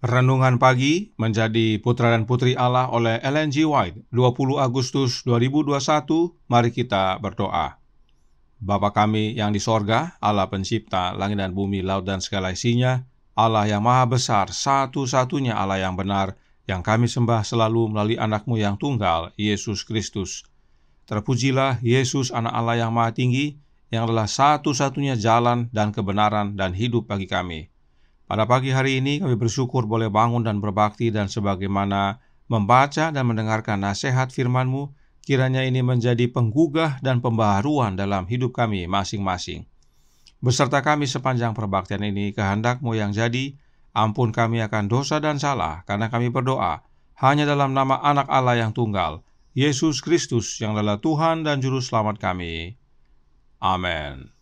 Renungan Pagi menjadi Putra dan Putri Allah oleh Ellen G. White, 20 Agustus 2021. Mari kita berdoa. Bapa kami yang di sorga, Allah pencipta langit dan bumi, laut dan segala isinya, Allah yang maha besar, satu-satunya Allah yang benar, yang kami sembah selalu melalui anak-Mu yang tunggal, Yesus Kristus. Terpujilah Yesus, anak Allah yang maha tinggi, yang adalah satu-satunya jalan dan kebenaran dan hidup bagi kami. Pada pagi hari ini kami bersyukur boleh bangun dan berbakti, dan sebagaimana membaca dan mendengarkan nasihat firman-Mu, kiranya ini menjadi penggugah dan pembaharuan dalam hidup kami masing-masing. Beserta kami sepanjang perbaktian ini, kehendak-Mu yang jadi, ampun kami akan dosa dan salah, karena kami berdoa hanya dalam nama anak Allah yang tunggal, Yesus Kristus, yang adalah Tuhan dan Juru Selamat kami. Amin.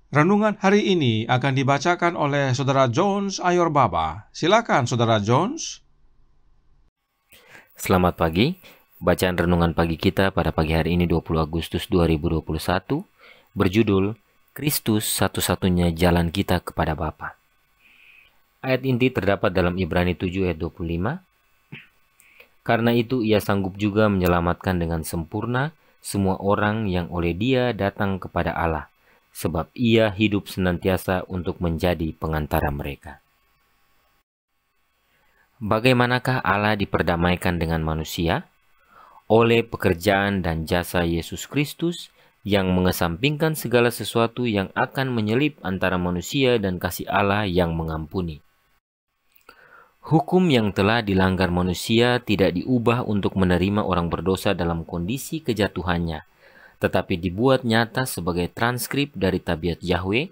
Renungan hari ini akan dibacakan oleh Saudara Jones Ayorbaba. Silakan Saudara Jones. Selamat pagi. Bacaan renungan pagi kita pada pagi hari ini 20 Agustus 2021 berjudul Kristus satu-satunya jalan kita kepada Bapa. Ayat inti terdapat dalam Ibrani 7 ayat 25. Karena itu ia sanggup juga menyelamatkan dengan sempurna semua orang yang oleh Dia datang kepada Allah, sebab Ia hidup senantiasa untuk menjadi pengantara mereka. Bagaimanakah Allah diperdamaikan dengan manusia? Oleh pekerjaan dan jasa Yesus Kristus yang mengesampingkan segala sesuatu yang akan menyelip antara manusia dan kasih Allah yang mengampuni. Hukum yang telah dilanggar manusia tidak diubah untuk menerima orang berdosa dalam kondisi kejatuhannya, tetapi dibuat nyata sebagai transkrip dari tabiat Yahweh,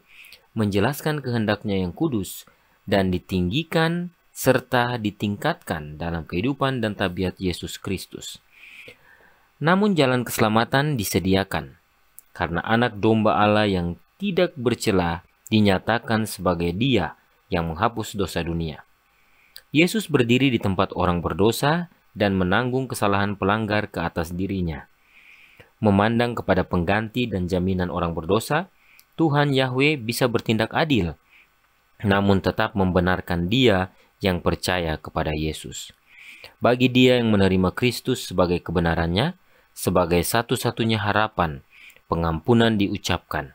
menjelaskan kehendaknya yang kudus, dan ditinggikan serta ditingkatkan dalam kehidupan dan tabiat Yesus Kristus. Namun jalan keselamatan disediakan, karena anak domba Allah yang tidak bercela dinyatakan sebagai Dia yang menghapus dosa dunia. Yesus berdiri di tempat orang berdosa dan menanggung kesalahan pelanggar ke atas dirinya. Memandang kepada pengganti dan jaminan orang berdosa, Tuhan Yahweh bisa bertindak adil, namun tetap membenarkan dia yang percaya kepada Yesus. Bagi dia yang menerima Kristus sebagai kebenarannya, sebagai satu-satunya harapan, pengampunan diucapkan.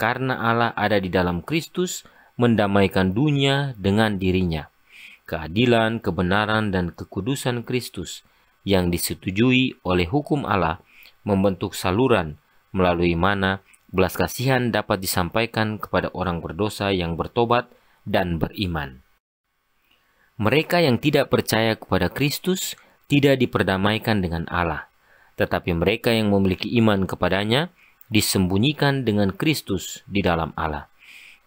Karena Allah ada di dalam Kristus, mendamaikan dunia dengan dirinya. Keadilan, kebenaran, dan kekudusan Kristus yang disetujui oleh hukum Allah membentuk saluran melalui mana belas kasihan dapat disampaikan kepada orang berdosa yang bertobat dan beriman. Mereka yang tidak percaya kepada Kristus tidak diperdamaikan dengan Allah, tetapi mereka yang memiliki iman kepadanya disembunyikan dengan Kristus di dalam Allah.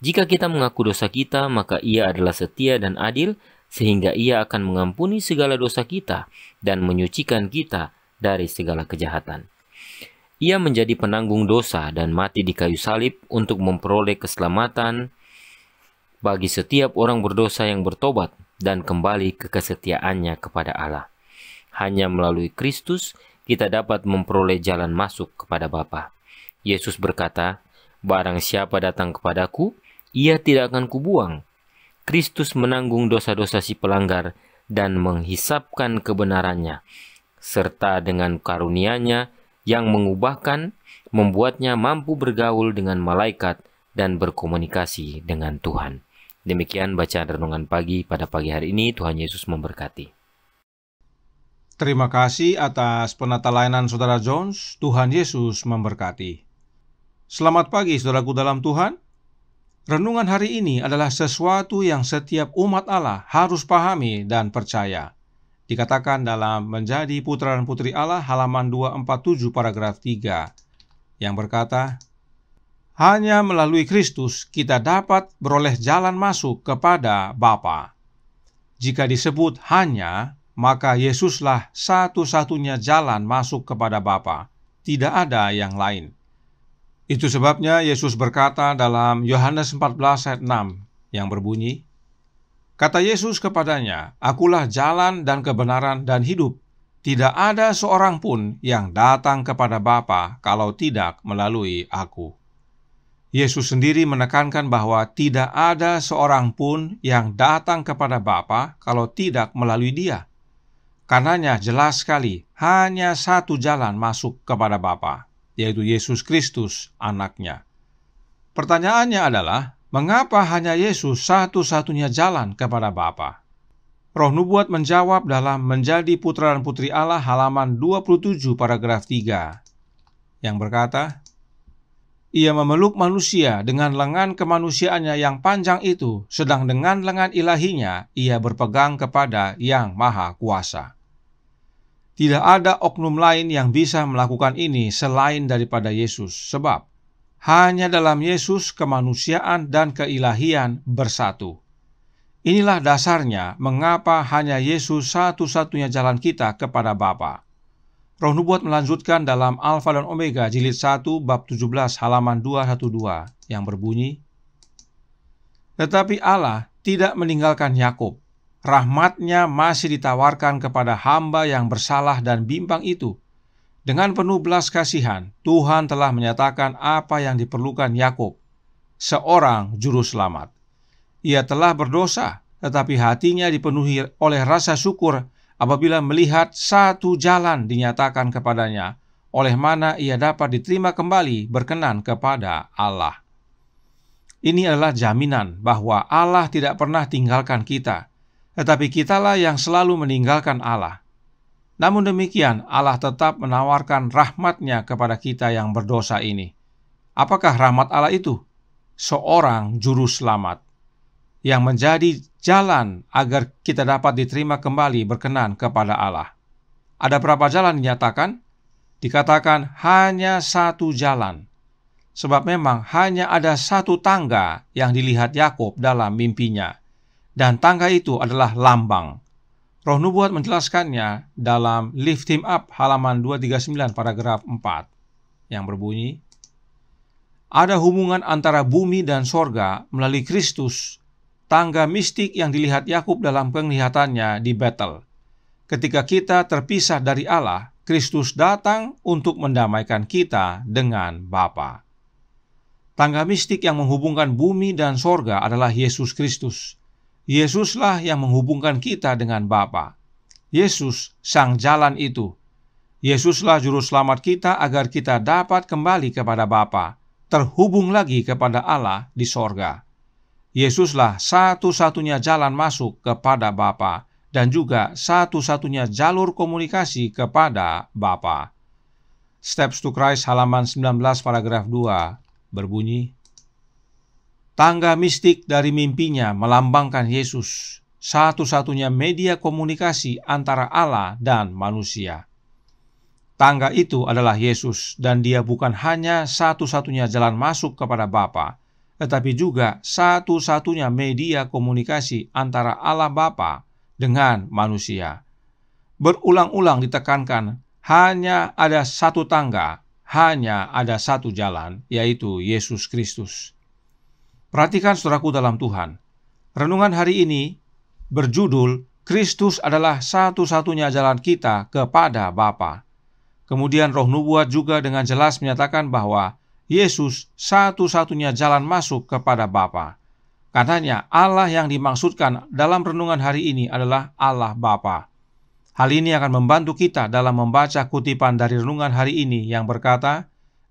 Jika kita mengaku dosa kita, maka Ia adalah setia dan adil, sehingga Ia akan mengampuni segala dosa kita dan menyucikan kita dari segala kejahatan. Ia menjadi penanggung dosa dan mati di kayu salib untuk memperoleh keselamatan bagi setiap orang berdosa yang bertobat dan kembali ke kesetiaannya kepada Allah. Hanya melalui Kristus kita dapat memperoleh jalan masuk kepada Bapa. Yesus berkata, "Barang siapa datang kepadaku, Ia tidak akan kubuang." Kristus menanggung dosa-dosa si pelanggar dan menghisapkan kebenarannya, serta dengan karunia-Nya yang mengubahkan, membuatnya mampu bergaul dengan malaikat dan berkomunikasi dengan Tuhan. Demikian bacaan renungan pagi pada pagi hari ini. Tuhan Yesus memberkati. Terima kasih atas penata layanan Saudara Jones. Tuhan Yesus memberkati. Selamat pagi saudaraku dalam Tuhan. Renungan hari ini adalah sesuatu yang setiap umat Allah harus pahami dan percaya. Dikatakan dalam Menjadi Putra dan Putri Allah halaman 247 paragraf 3 yang berkata, hanya melalui Kristus kita dapat beroleh jalan masuk kepada Bapa. Jika disebut hanya, maka Yesuslah satu-satunya jalan masuk kepada Bapa. Tidak ada yang lain. Itu sebabnya Yesus berkata dalam Yohanes 14 ayat 6 yang berbunyi, kata Yesus kepadanya, "Akulah jalan dan kebenaran dan hidup. Tidak ada seorang pun yang datang kepada Bapa kalau tidak melalui Aku." Yesus sendiri menekankan bahwa tidak ada seorang pun yang datang kepada Bapa kalau tidak melalui Dia. Karenanya jelas sekali, hanya satu jalan masuk kepada Bapa, yaitu Yesus Kristus, Anak-Nya. Pertanyaannya adalah, mengapa hanya Yesus satu-satunya jalan kepada Bapa? Roh Nubuat menjawab dalam Menjadi Putra dan Putri Allah halaman 27 paragraf 3 yang berkata, Ia memeluk manusia dengan lengan kemanusiaannya yang panjang itu, sedang dengan lengan ilahinya ia berpegang kepada Yang Maha Kuasa. Tidak ada oknum lain yang bisa melakukan ini selain daripada Yesus, sebab hanya dalam Yesus kemanusiaan dan keilahian bersatu. Inilah dasarnya mengapa hanya Yesus satu-satunya jalan kita kepada Bapa. Roh Nubuat melanjutkan dalam Alfa dan Omega jilid 1 bab 17 halaman 212 yang berbunyi, Tetapi Allah tidak meninggalkan Yakub. Rahmat-Nya masih ditawarkan kepada hamba yang bersalah dan bimbang itu. Dengan penuh belas kasihan, Tuhan telah menyatakan apa yang diperlukan Yakub, seorang juru selamat. Ia telah berdosa, tetapi hatinya dipenuhi oleh rasa syukur apabila melihat satu jalan dinyatakan kepadanya, oleh mana ia dapat diterima kembali berkenan kepada Allah. Ini adalah jaminan bahwa Allah tidak pernah tinggalkan kita, tetapi kitalah yang selalu meninggalkan Allah. Namun demikian, Allah tetap menawarkan rahmat-Nya kepada kita yang berdosa ini. Apakah rahmat Allah itu? Seorang juru selamat yang menjadi jalan agar kita dapat diterima kembali berkenan kepada Allah. Ada berapa jalan dinyatakan? Dikatakan hanya satu jalan. Sebab memang hanya ada satu tangga yang dilihat Yakub dalam mimpinya. Dan tangga itu adalah lambang. Roh Nubuat menjelaskannya dalam Lift Him Up halaman 239 paragraf 4 yang berbunyi, Ada hubungan antara bumi dan sorga melalui Kristus, tangga mistik yang dilihat Yakub dalam penglihatannya di Betel. Ketika kita terpisah dari Allah, Kristus datang untuk mendamaikan kita dengan Bapa. Tangga mistik yang menghubungkan bumi dan sorga adalah Yesus Kristus. Yesuslah yang menghubungkan kita dengan Bapa. Yesus sang jalan itu. Yesuslah juru selamat kita agar kita dapat kembali kepada Bapa, terhubung lagi kepada Allah di sorga. Yesuslah satu-satunya jalan masuk kepada Bapa dan juga satu-satunya jalur komunikasi kepada Bapa. Steps to Christ halaman 19 paragraf 2 berbunyi, Tangga mistik dari mimpinya melambangkan Yesus, satu-satunya media komunikasi antara Allah dan manusia. Tangga itu adalah Yesus, dan Dia bukan hanya satu-satunya jalan masuk kepada Bapa, tetapi juga satu-satunya media komunikasi antara Allah Bapa dengan manusia. Berulang-ulang ditekankan, hanya ada satu tangga, hanya ada satu jalan, yaitu Yesus Kristus. Perhatikan saudaraku dalam Tuhan, renungan hari ini berjudul, Kristus adalah satu-satunya jalan kita kepada Bapa. Kemudian Roh Nubuat juga dengan jelas menyatakan bahwa Yesus satu-satunya jalan masuk kepada Bapa. Katanya Allah yang dimaksudkan dalam renungan hari ini adalah Allah Bapa. Hal ini akan membantu kita dalam membaca kutipan dari renungan hari ini yang berkata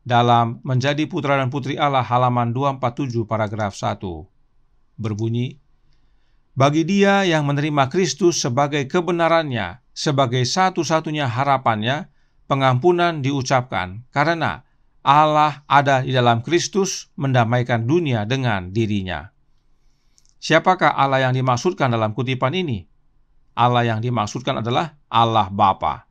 dalam Menjadi Putra dan Putri Allah halaman 247 paragraf 1 berbunyi, Bagi dia yang menerima Kristus sebagai kebenarannya, sebagai satu-satunya harapannya, pengampunan diucapkan karena Allah ada di dalam Kristus mendamaikan dunia dengan dirinya. Siapakah Allah yang dimaksudkan dalam kutipan ini? Allah yang dimaksudkan adalah Allah Bapa.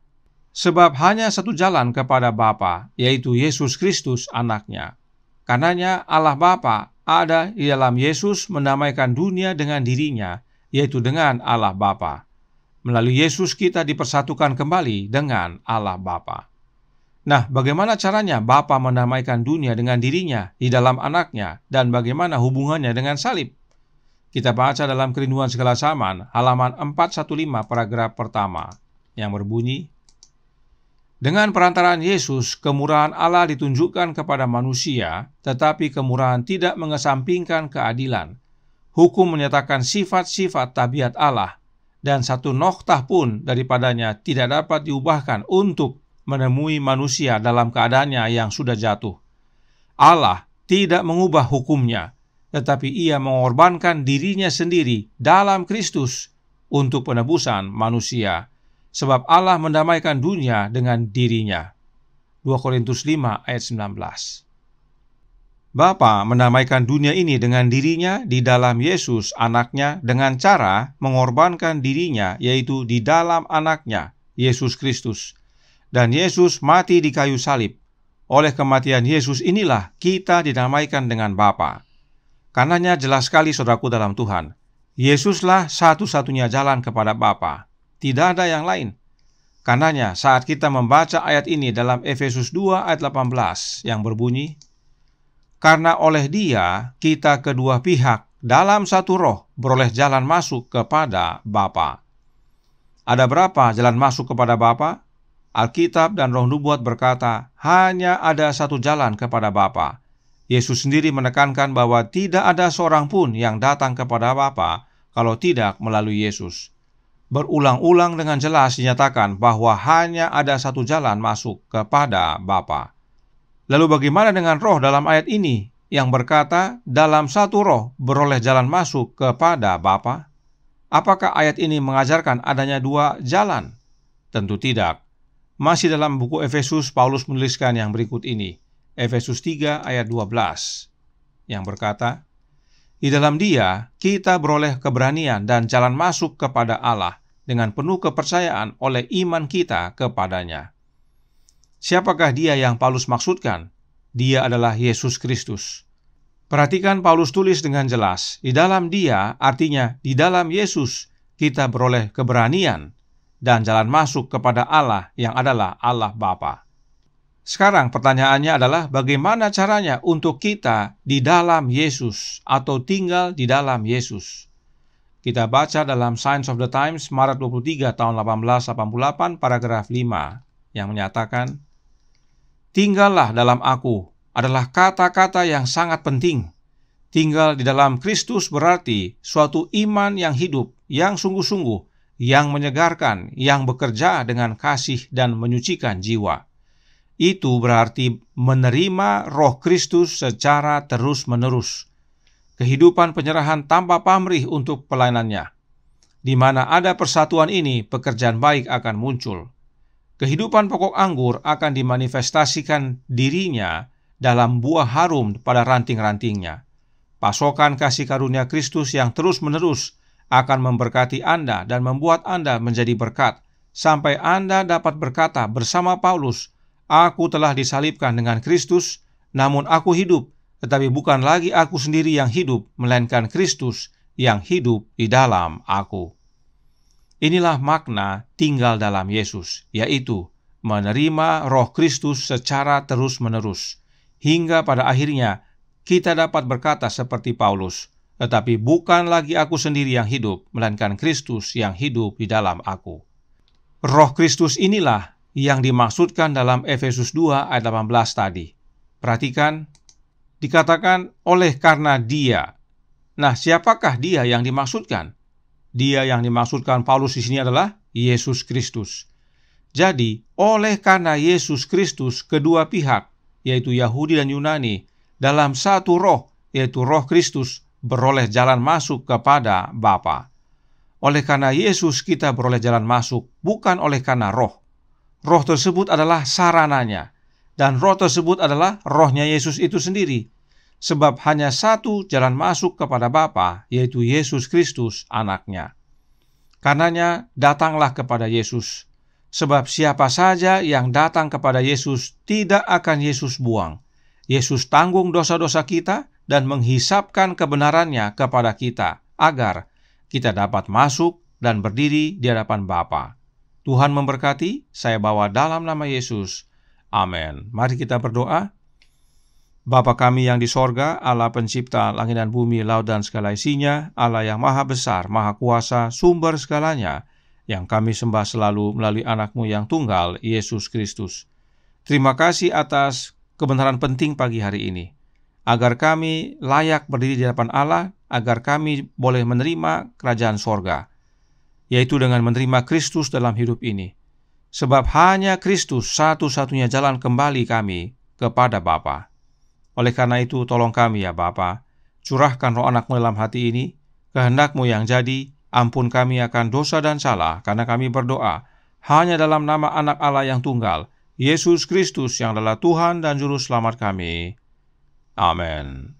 Sebab hanya satu jalan kepada Bapa, yaitu Yesus Kristus Anak-Nya. Karenanya Allah Bapa ada di dalam Yesus mendamaikan dunia dengan dirinya, yaitu dengan Allah Bapa. Melalui Yesus kita dipersatukan kembali dengan Allah Bapa. Nah, bagaimana caranya Bapa mendamaikan dunia dengan dirinya di dalam Anak-Nya, dan bagaimana hubungannya dengan salib? Kita baca dalam Kerinduan Segala Zaman, halaman 415 paragraf pertama, yang berbunyi, Dengan perantaraan Yesus, kemurahan Allah ditunjukkan kepada manusia, tetapi kemurahan tidak mengesampingkan keadilan. Hukum menyatakan sifat-sifat tabiat Allah, dan satu noktah pun daripadanya tidak dapat diubahkan untuk menemui manusia dalam keadaannya yang sudah jatuh. Allah tidak mengubah hukumnya, tetapi Ia mengorbankan dirinya sendiri dalam Kristus untuk penebusan manusia, sebab Allah mendamaikan dunia dengan dirinya. 2 Korintus 5 ayat 19. Bapa mendamaikan dunia ini dengan dirinya di dalam Yesus anaknya dengan cara mengorbankan dirinya, yaitu di dalam anaknya, Yesus Kristus. Dan Yesus mati di kayu salib. Oleh kematian Yesus inilah kita didamaikan dengan Bapa. Karenanya jelas sekali saudaraku dalam Tuhan, Yesuslah satu-satunya jalan kepada Bapa. Tidak ada yang lain. Karenanya saat kita membaca ayat ini dalam Efesus 2 ayat 18 yang berbunyi, karena oleh Dia kita kedua pihak dalam satu roh beroleh jalan masuk kepada Bapa. Ada berapa jalan masuk kepada Bapa? Alkitab dan Roh Nubuat berkata, hanya ada satu jalan kepada Bapa. Yesus sendiri menekankan bahwa tidak ada seorang pun yang datang kepada Bapa kalau tidak melalui Yesus. Berulang-ulang dengan jelas dinyatakan bahwa hanya ada satu jalan masuk kepada Bapa. Lalu bagaimana dengan roh dalam ayat ini yang berkata dalam satu roh beroleh jalan masuk kepada Bapa? Apakah ayat ini mengajarkan adanya dua jalan? Tentu tidak. Masih dalam buku Efesus, Paulus menuliskan yang berikut ini. Efesus 3 ayat 12 yang berkata, di dalam Dia kita beroleh keberanian dan jalan masuk kepada Allah dengan penuh kepercayaan oleh iman kita kepadanya. Siapakah Dia yang Paulus maksudkan? Dia adalah Yesus Kristus. Perhatikan Paulus tulis dengan jelas, di dalam Dia artinya di dalam Yesus kita beroleh keberanian dan jalan masuk kepada Allah yang adalah Allah Bapa. Sekarang pertanyaannya adalah bagaimana caranya untuk kita di dalam Yesus atau tinggal di dalam Yesus. Kita baca dalam Signs of the Times Maret 23 tahun 1888 paragraf 5 yang menyatakan, tinggallah dalam aku adalah kata-kata yang sangat penting. Tinggal di dalam Kristus berarti suatu iman yang hidup, yang sungguh-sungguh, yang menyegarkan, yang bekerja dengan kasih dan menyucikan jiwa. Itu berarti menerima Roh Kristus secara terus-menerus. Kehidupan penyerahan tanpa pamrih untuk pelayanannya. Di mana ada persatuan ini, pekerjaan baik akan muncul. Kehidupan pokok anggur akan dimanifestasikan dirinya dalam buah harum pada ranting-rantingnya. Pasokan kasih karunia Kristus yang terus-menerus akan memberkati Anda dan membuat Anda menjadi berkat, sampai Anda dapat berkata bersama Paulus, aku telah disalibkan dengan Kristus, namun aku hidup, tetapi bukan lagi aku sendiri yang hidup, melainkan Kristus yang hidup di dalam aku. Inilah makna tinggal dalam Yesus, yaitu menerima Roh Kristus secara terus-menerus, hingga pada akhirnya kita dapat berkata seperti Paulus, tetapi bukan lagi aku sendiri yang hidup, melainkan Kristus yang hidup di dalam aku. Roh Kristus inilah yang dimaksudkan dalam Efesus 2 ayat 18 tadi. Perhatikan, dikatakan oleh karena Dia. Nah, siapakah Dia yang dimaksudkan? Dia yang dimaksudkan Paulus di sini adalah Yesus Kristus. Jadi, oleh karena Yesus Kristus, kedua pihak, yaitu Yahudi dan Yunani, dalam satu roh, yaitu Roh Kristus, beroleh jalan masuk kepada Bapa. Oleh karena Yesus kita beroleh jalan masuk, bukan oleh karena roh. Roh tersebut adalah sarananya, dan roh tersebut adalah rohnya Yesus itu sendiri. Sebab hanya satu jalan masuk kepada Bapa, yaitu Yesus Kristus anaknya. Karenanya datanglah kepada Yesus. Sebab siapa saja yang datang kepada Yesus tidak akan Yesus buang. Yesus tanggung dosa-dosa kita dan menghisapkan kebenarannya kepada kita, agar kita dapat masuk dan berdiri di hadapan Bapa. Tuhan memberkati, saya bawa dalam nama Yesus. Amin. Mari kita berdoa. Bapa kami yang di sorga, Allah pencipta langit dan bumi, laut dan segala isinya, Allah yang maha besar, maha kuasa, sumber segalanya, yang kami sembah selalu melalui anak-Mu yang tunggal, Yesus Kristus. Terima kasih atas kebenaran penting pagi hari ini, agar kami layak berdiri di hadapan Allah, agar kami boleh menerima kerajaan sorga, yaitu dengan menerima Kristus dalam hidup ini. Sebab hanya Kristus satu-satunya jalan kembali kami kepada Bapa. Oleh karena itu, tolong kami ya Bapa, curahkan roh anak-Mu dalam hati ini, kehendak-Mu yang jadi. Ampun kami akan dosa dan salah, karena kami berdoa hanya dalam nama anak Allah yang tunggal, Yesus Kristus yang adalah Tuhan dan Juru Selamat kami. Amin.